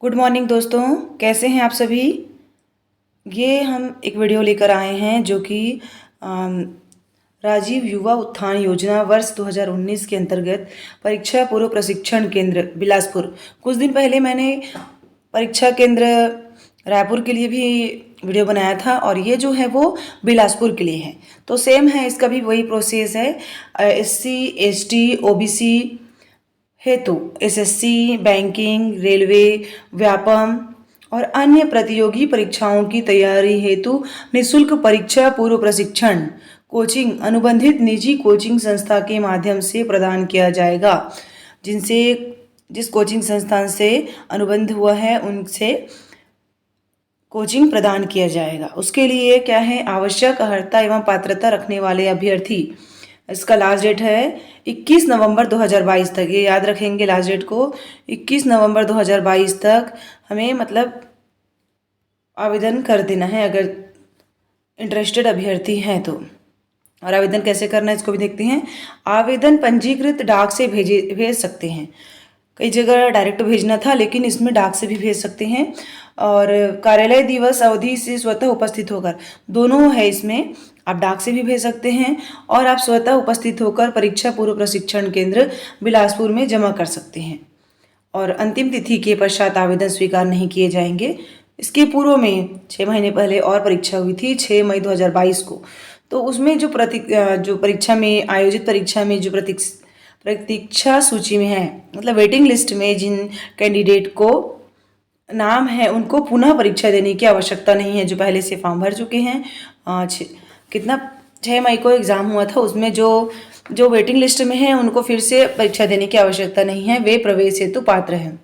Good morning दोस्तों, कैसे हैं आप सभी। ये हम एक वीडियो लेकर आए हैं जो कि अम, राजीव युवा उत्थान योजना वर्ष 2019 के अंतर्गत परीक्षा पूर्व प्रशिक्षण केंद्र बिलासपुर। कुछ दिन पहले मैंने परीक्षा केंद्र रायपुर के लिए भी वीडियो बनाया था और ये जो है वो बिलासपुर के लिए है। तो सेम है, इसका भी वही प्रोसेस है। SC ST OBC हेतु SSC, बैंकिंग, रेलवे, व्यापम और अन्य प्रतियोगी परीक्षाओं की तैयारी हेतु निःशुल्क परीक्षा पूर्व प्रशिक्षण कोचिंग अनुबंधित निजी कोचिंग संस्था के माध्यम से प्रदान किया जाएगा। जिस कोचिंग संस्थान से अनुबंध हुआ है उनसे कोचिंग प्रदान किया जाएगा। उसके लिए क्या है, आवश्यक अर्हता एवं पात्रता रखने वाले अभ्यर्थी, इसका लास्ट डेट है 21 नवंबर 2022 तक। ये याद रखेंगे लास्ट डेट को, 21 नवंबर 2022 तक हमें आवेदन कर देना है अगर इंटरेस्टेड अभ्यर्थी हैं तो। और आवेदन कैसे करना है इसको भी देखते हैं। आवेदन पंजीकृत डाक से भेज सकते हैं। कई जगह डायरेक्ट भेजना था, लेकिन इसमें डाक से भी भेज सकते हैं। और कार्यालय दिवस अवधि से स्वतः उपस्थित होकर, दोनों है इसमें। आप डाक से भी भेज सकते हैं और आप स्वतः उपस्थित होकर परीक्षा पूर्व प्रशिक्षण केंद्र बिलासपुर में जमा कर सकते हैं। और अंतिम तिथि के पश्चात आवेदन स्वीकार नहीं किए जाएंगे। इसके पूर्व में 6 महीने पहले और परीक्षा हुई थी 6 मई 2022 को। तो उसमें जो परीक्षा में आयोजित परीक्षा में जो प्रतीक्षा सूची में है, मतलब वेटिंग लिस्ट में जिन कैंडिडेट को नाम है, उनको पुनः परीक्षा देने की आवश्यकता नहीं है। जो पहले से फॉर्म भर चुके हैं, 6 मई को एग्ज़ाम हुआ था, उसमें जो वेटिंग लिस्ट में है उनको फिर से परीक्षा देने की आवश्यकता नहीं है, वे प्रवेश हेतु पात्र हैं।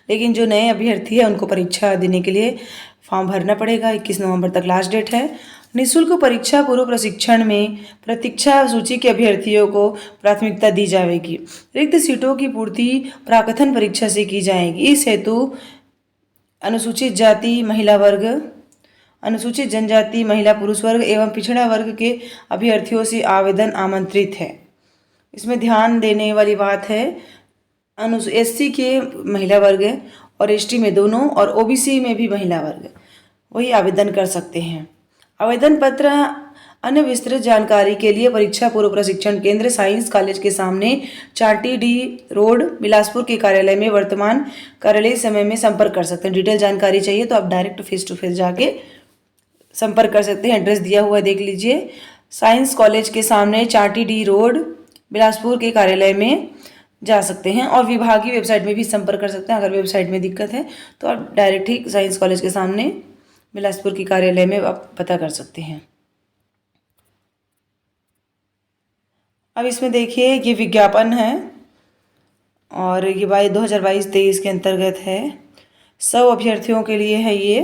लेकिन जो नए अभ्यर्थी है उनको परीक्षा देने के लिए फॉर्म भरना पड़ेगा। 21 नवंबर तक लास्ट डेट है। निःशुल्क परीक्षा पूर्व प्रशिक्षण में प्रतीक्षा सूची के अभ्यर्थियों को प्राथमिकता दी जाएगी। रिक्त सीटों की पूर्ति प्राकथन परीक्षा से की जाएगी। इस हेतु अनुसूचित जाति महिला वर्ग, अनुसूचित जनजाति महिला पुरुष वर्ग एवं पिछड़ा वर्ग के अभ्यर्थियों से आवेदन आमंत्रित है। इसमें ध्यान देने वाली बात है, SC के महिला वर्ग और ST में दोनों और OBC में भी महिला वर्ग वही आवेदन कर सकते हैं। आवेदन पत्र अन्य विस्तृत जानकारी के लिए परीक्षा पूर्व प्रशिक्षण केंद्र साइंस कॉलेज के सामने 4TD रोड बिलासपुर के कार्यालय में वर्तमान कार्यालय समय में संपर्क कर सकते हैं। डिटेल जानकारी चाहिए तो आप डायरेक्ट फेस टू फेस जाके संपर्क कर सकते हैं। एड्रेस दिया हुआ है, देख लीजिए। साइंस कॉलेज के सामने 4TD रोड बिलासपुर के कार्यालय में जा सकते हैं और विभागीय वेबसाइट में भी संपर्क कर सकते हैं। अगर वेबसाइट में दिक्कत है तो आप डायरेक्ट ही साइंस कॉलेज के सामने बिलासपुर की कार्यालय में आप पता कर सकते हैं। अब इसमें देखिए, ये विज्ञापन है और ये 2022-23 के अंतर्गत है। 100 अभ्यर्थियों के लिए है ये।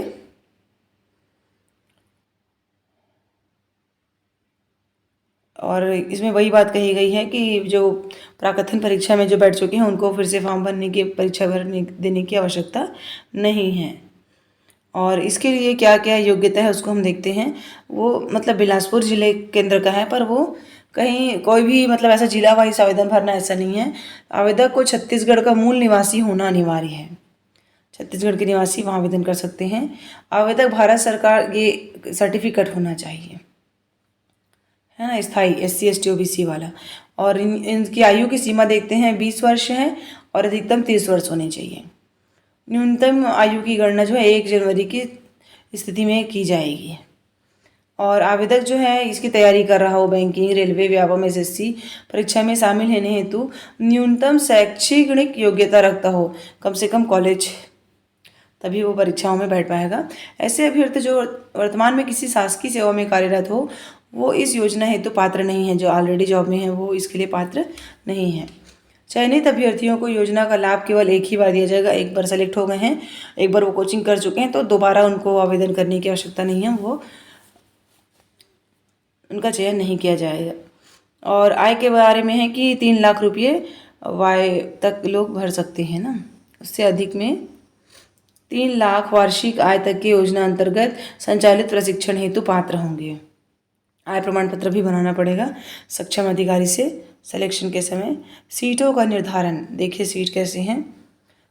और इसमें वही बात कही गई है कि जो प्राकथन परीक्षा में जो बैठ चुके हैं उनको फिर से फॉर्म भरने की, परीक्षा भरने देने की आवश्यकता नहीं है। और इसके लिए क्या क्या योग्यता है उसको हम देखते हैं। वो बिलासपुर जिले केंद्र का है, पर वो कहीं कोई भी ऐसा जिला वाइज आवेदन भरना ऐसा नहीं है। आवेदक को छत्तीसगढ़ का मूल निवासी होना अनिवार्य है। छत्तीसगढ़ के निवासी वहाँ आवेदन कर सकते हैं। आवेदक भारत सरकार ये सर्टिफिकेट होना चाहिए, है ना, स्थायी SC ST OBC वाला। और इनकी आयु की सीमा देखते हैं, 20 वर्ष है और अधिकतम 30 वर्ष होने चाहिए। न्यूनतम आयु की गणना जो है 1 जनवरी की स्थिति में की जाएगी। और आवेदक जो है इसकी तैयारी कर रहा हो, बैंकिंग, रेलवे, व्यापम, SSC परीक्षा में शामिल होने हेतु न्यूनतम शैक्षणिक योग्यता रखता हो, कम से कम कॉलेज, तभी वो परीक्षाओं में बैठ पाएगा। ऐसे अभ्यर्थी जो वर्तमान में किसी शासकीय सेवा में कार्यरत हो वो इस योजना हेतु पात्र नहीं है। जो ऑलरेडी जॉब में है वो इसके लिए पात्र नहीं है। चयनित अभ्यर्थियों को योजना का लाभ केवल एक ही बार दिया जाएगा। एक बार सेलेक्ट हो गए हैं, एक बार वो कोचिंग कर चुके हैं, तो दोबारा उनको आवेदन करने की आवश्यकता नहीं है, वो उनका चयन नहीं किया जाएगा। और आय के बारे में है कि 3 लाख रुपये वाय तक लोग भर सकते हैं ना, उससे अधिक में 3 लाख वार्षिक आय तक की योजना अंतर्गत संचालित प्रशिक्षण हेतु पात्र होंगे। आय प्रमाण पत्र भी बनाना पड़ेगा सक्षम अधिकारी से सिलेक्शन के समय। सीटों का निर्धारण देखिए, सीट कैसे हैं।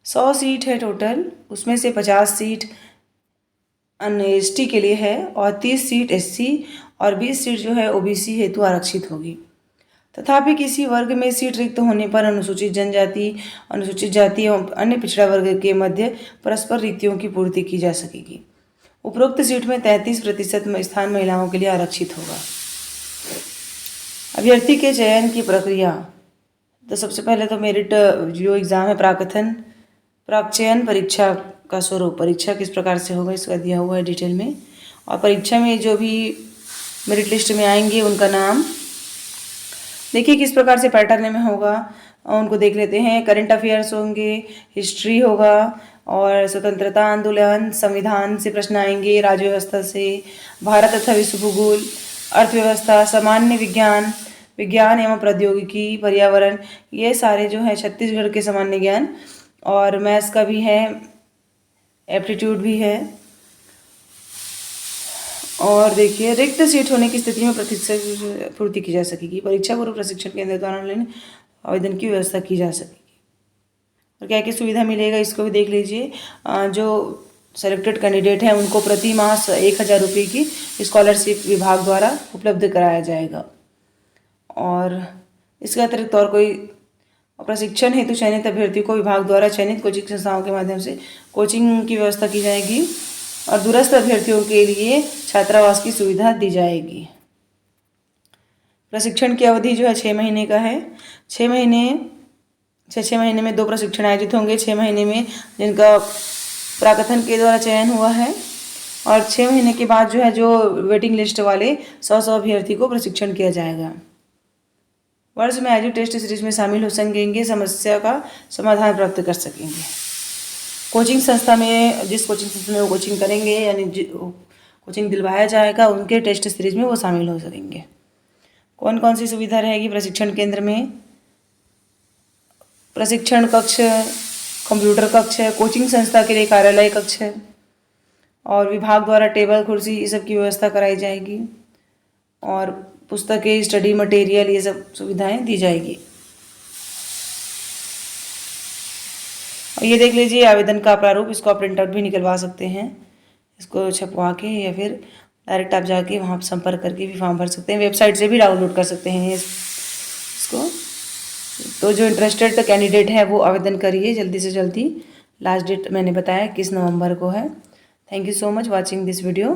100 सीट है टोटल, उसमें से 50 सीट ST के लिए है और 30 सीट SC और 20 सीट जो है OBC हेतु आरक्षित होगी। तथापि किसी वर्ग में सीट रिक्त होने पर अनुसूचित जनजाति, अनुसूचित जाति एवं अन्य पिछड़ा वर्ग के मध्य परस्पर रिक्तियों की पूर्ति की जा सकेगी। उपरोक्त सीट में 33% स्थान महिलाओं के लिए आरक्षित होगा। अभ्यर्थी के चयन की प्रक्रिया, तो सबसे पहले तो मेरिट जो एग्ज़ाम है प्राक चयन परीक्षा का स्वरूप, परीक्षा किस प्रकार से होगा इसका दिया हुआ है डिटेल में, और परीक्षा में जो भी मेरिट लिस्ट में आएंगे उनका नाम देखिए किस प्रकार से पैटर्न में होगा, उनको देख लेते हैं। करंट अफेयर्स होंगे, हिस्ट्री होगा और स्वतंत्रता आंदोलन, संविधान से प्रश्न आएंगे, राज्य व्यवस्था से, भारत तथा विश्व भूगोल, अर्थव्यवस्था, सामान्य विज्ञान, विज्ञान एवं प्रौद्योगिकी, पर्यावरण, ये सारे जो है छत्तीसगढ़ के सामान्य ज्ञान, और मैथ्स का भी है, एप्टीट्यूड भी है। और देखिए रिक्त सीट होने की स्थिति में प्रतिशत पूर्ति की जा सकेगी। परीक्षा पूर्व प्रशिक्षण केंद्र द्वारा ऑनलाइन आवेदन की व्यवस्था की जा सकेगी। और क्या क्या सुविधा मिलेगा इसको भी देख लीजिए। जो सेलेक्टेड कैंडिडेट हैं उनको प्रति माह 1000 रुपये की स्कॉलरशिप विभाग द्वारा उपलब्ध कराया जाएगा। और इसके अतिरिक्त और कोई प्रशिक्षण हेतु चयनित अभ्यर्थियों को विभाग द्वारा चयनित कोचिंग संस्थाओं के माध्यम से कोचिंग की व्यवस्था की जाएगी और दूरस्थ अभ्यर्थियों के लिए छात्रावास की सुविधा दी जाएगी। प्रशिक्षण की अवधि जो है 6 महीने का है। 6 महीने में 2 प्रशिक्षण आयोजित होंगे। 6 महीने में जिनका प्राकथन के द्वारा चयन हुआ है, और 6 महीने के बाद जो है जो वेटिंग लिस्ट वाले 100 अभ्यर्थी को प्रशिक्षण किया जाएगा। वर्ष में आयोजित टेस्ट सीरीज में शामिल हो सकेंगे, समस्या का समाधान प्राप्त कर सकेंगे। कोचिंग संस्था में जिस कोचिंग संस्था में वो कोचिंग करेंगे यानी कोचिंग दिलवाया जाएगा उनके टेस्ट सीरीज में वो शामिल हो सकेंगे। कौन कौन सी सुविधा रहेगी प्रशिक्षण केंद्र में? प्रशिक्षण कक्ष, कंप्यूटर कक्ष है, कोचिंग संस्था के लिए कार्यालय कक्ष है, और विभाग द्वारा टेबल कुर्सी ये सब की व्यवस्था कराई जाएगी, और पुस्तकें, स्टडी मटेरियल ये सब सुविधाएं दी जाएगी। और ये देख लीजिए आवेदन का प्रारूप, इसको आप प्रिंट आउट भी निकलवा सकते हैं, इसको छपवा के, या फिर डायरेक्ट आप जाके वहाँ संपर्क करके भी फॉर्म भर सकते हैं। वेबसाइट से भी डाउनलोड कर सकते हैं इसको। तो जो इंटरेस्टेड कैंडिडेट है वो आवेदन करिए जल्दी से जल्दी। लास्ट डेट मैंने बताया 21 नवंबर को है। Thank you so much watching this video.